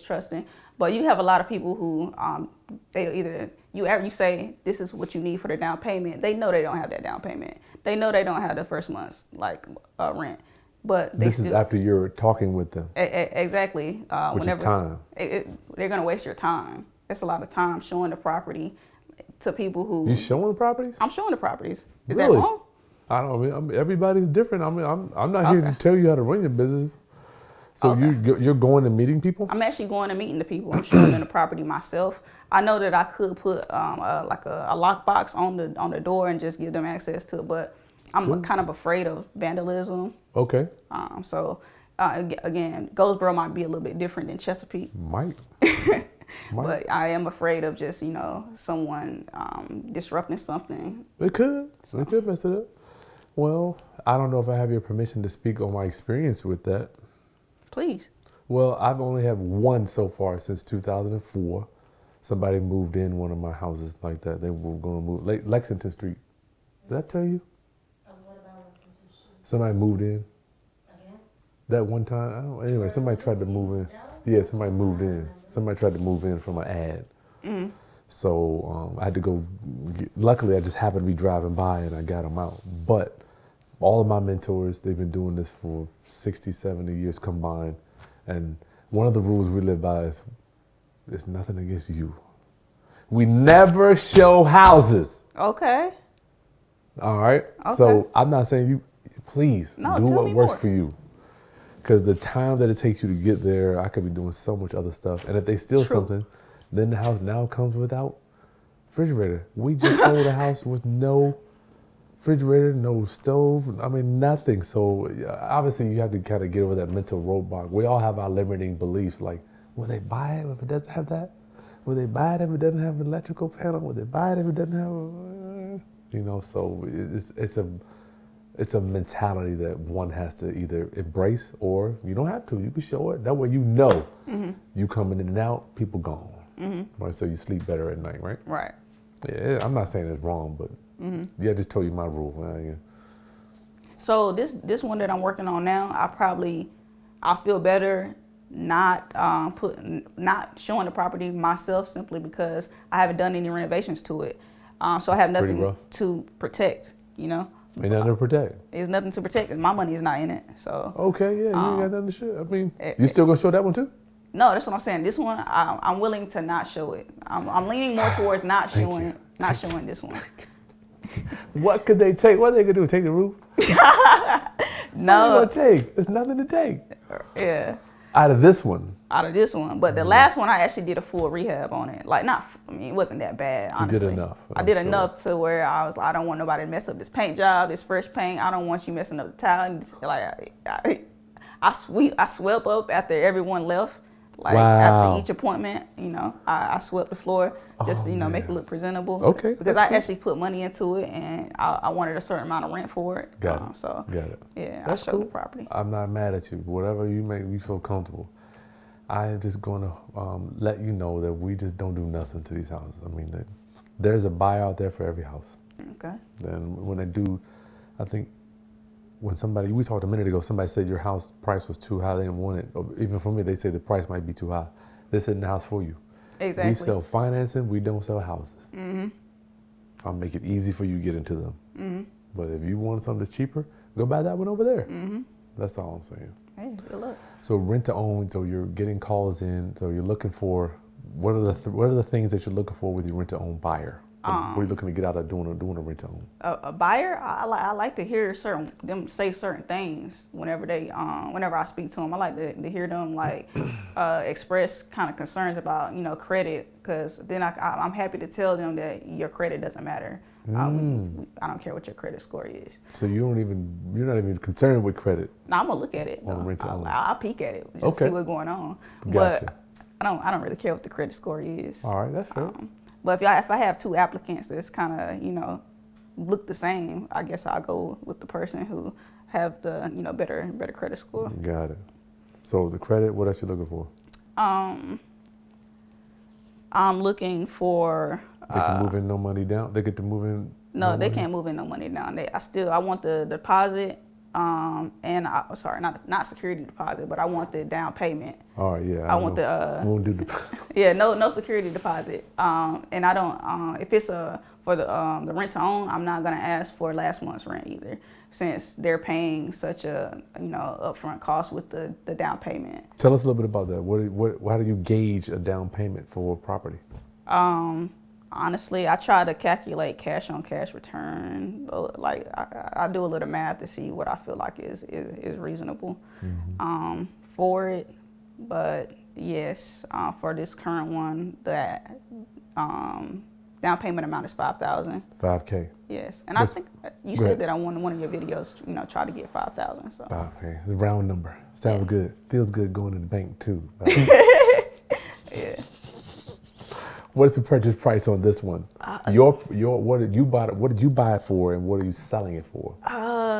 distrusting. But you have a lot of people who they either you say this is what you need for the down payment. They know they don't have that down payment. They know they don't have the first month's rent. But this is after you're talking with them. Exactly. Which is time. They're going to waste your time. It's a lot of time showing the property to people who. You showing the properties? I'm showing the properties. Is really? that wrong? I don't. I mean, everybody's different. I'm not here to tell you how to run your business. So you're going and meeting people? I'm actually going and meeting the people. I'm showing them the property myself. I know that I could put a lockbox on the door and just give them access to it, but I'm kind of afraid of vandalism. Okay. Again, Goldsboro might be a little bit different than Chesapeake. Might. But I am afraid of just someone disrupting something. It could. So. It could mess it up. Well, I don't know if I have your permission to speak on my experience with that. Please. Well, I've only had one so far since 2004. Somebody moved in one of my houses like that. They were going to move Lexington Street. Did I tell you? What about Lexington Street? Somebody moved in. Again? That one time. I don't. Anyway, somebody tried to move in. Yeah, somebody moved in. Somebody tried to move in from an ad. Mm-hmm. So I had to go. Luckily, I just happened to be driving by and I got them out. But all of my mentors, they've been doing this for 60, 70 years combined. And one of the rules we live by is there's nothing against you. We never show houses. Okay. All right? Okay. So I'm not saying you, please do what works for you. Because the time that it takes you to get there, I could be doing so much other stuff. And if they steal something, then the house now comes without refrigerator. We just sold a house with no refrigerator, no stove, I mean, nothing. So obviously you have to kind of get over that mental roadblock. We all have our limiting beliefs, like, will they buy it if it doesn't have that? Will they buy it if it doesn't have an electrical panel? Will they buy it if it doesn't have, so it's a mentality that one has to either embrace or you don't have to. You can show it. That way you coming in and out, people gone. Mm-hmm. Right, so you sleep better at night, right? Right. Yeah, I'm not saying it's wrong, but I just told you my rule. Yeah. So this one that I'm working on now, I feel better not showing the property myself simply because I haven't done any renovations to it. So I have nothing to protect, Ain't nothing to protect. There's nothing to protect. My money is not in it. So okay, yeah, you ain't got nothing to show. I mean, you still gonna show that one too? No, that's what I'm saying. This one, I'm willing to not show it. I'm leaning more towards not showing this one. What could they take? What are they gonna do? Take the roof? No. What are they gonna take? There's nothing to take. Yeah. Out of this one. But the last one, I actually did a full rehab on it. It wasn't that bad, honestly. You did enough. I did enough to where I was like, I don't want nobody to mess up this paint job, this fresh paint. I don't want you messing up the tile. I swept up after everyone left. After each appointment, I swept the floor just to, make it look presentable. Okay. Because I actually put money into it and I wanted a certain amount of rent for it. Got it. Yeah, that's I showed the property. I'm not mad at you. Whatever you make me feel comfortable. I am just going to let you know that we just don't do nothing to these houses. I mean, there's a buyer out there for every house. Okay. Then when they do, I think, when we talked a minute ago, somebody said your house price was too high, they didn't want it. Or even for me, they say the price might be too high. They're setting the house for you. Exactly. We sell financing, we don't sell houses. Mm-hmm. I'll make it easy for you to get into them. Mm-hmm. But if you want something that's cheaper, go buy that one over there. Mm-hmm. That's all I'm saying. Hey, good luck. So rent to own, so you're getting calls in, so you're looking for, what are the things that you're looking for with your rent to own buyer? What are you looking to get out of doing a rent to own? A buyer, I like to hear them say certain things whenever I speak to them. I like to hear them express kind of concerns about credit, because then I'm happy to tell them that your credit doesn't matter. I don't care what your credit score is. So you're not even concerned with credit? No, I'm gonna look at it. I'll peek at it just to see what's going on. Gotcha. But I don't really care what the credit score is. All right, that's fair. But if I have two applicants that's kind of, look the same, I guess I'll go with the person who have the, better credit score. Got it. So the credit, what else you looking for? I'm looking for... They can move in no money down? They get to move in? No, they can't move in no money down. I want the deposit and not security deposit, but I want the down payment. All right, yeah. I want the we won't do the yeah, no security deposit. And I don't if it's for the rent to own, I'm not gonna ask for last month's rent either, since they're paying such a upfront cost with the down payment. Tell us a little bit about that. How do you gauge a down payment for a property? Honestly, I try to calculate cash on cash return. Like I do a little math to see what I feel like is reasonable for it. But yes, for this current one, that down payment amount is $5,000. $5K. Yes, and I think you said that on one of your videos, try to get $5,000. So $5K, it's a round number. Sounds good. Feels good going to the bank too. Yeah. What is the purchase price on this one? What did you buy it for, and what are you selling it for?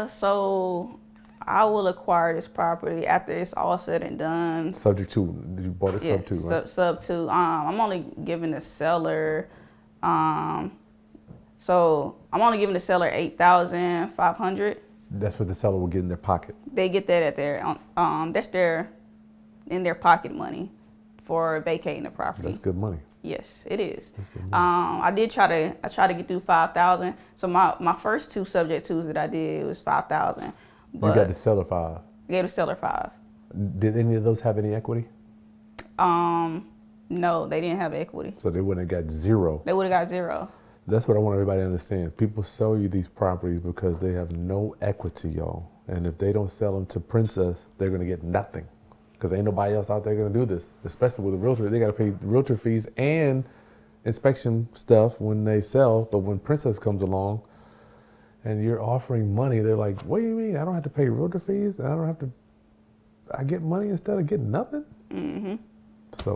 So I will acquire this property after it's all said and done. Subject to, you bought it sub to, right? Sub to. I'm only giving the seller. So I'm only giving the seller $8,500. That's what the seller will get in their pocket. They get that at their that's in their pocket money for vacating the property. That's good money. Yes, it is. I try to get through 5,000. So my first two subject twos that I did was 5,000. You got the seller 5. Gave the seller 5. Did any of those have any equity? No, they didn't have equity. So they wouldn't have got 0. They would have got 0. That's what I want everybody to understand. People sell you these properties because they have no equity, y'all. And if they don't sell them to Princess, they're gonna get nothing. Because ain't nobody else out there gonna do this, especially with a realtor. They gotta pay realtor fees and inspection stuff when they sell. But when Princess comes along and you're offering money, they're like, what do you mean? I don't have to pay realtor fees? I get money instead of getting nothing? Mm-hmm. So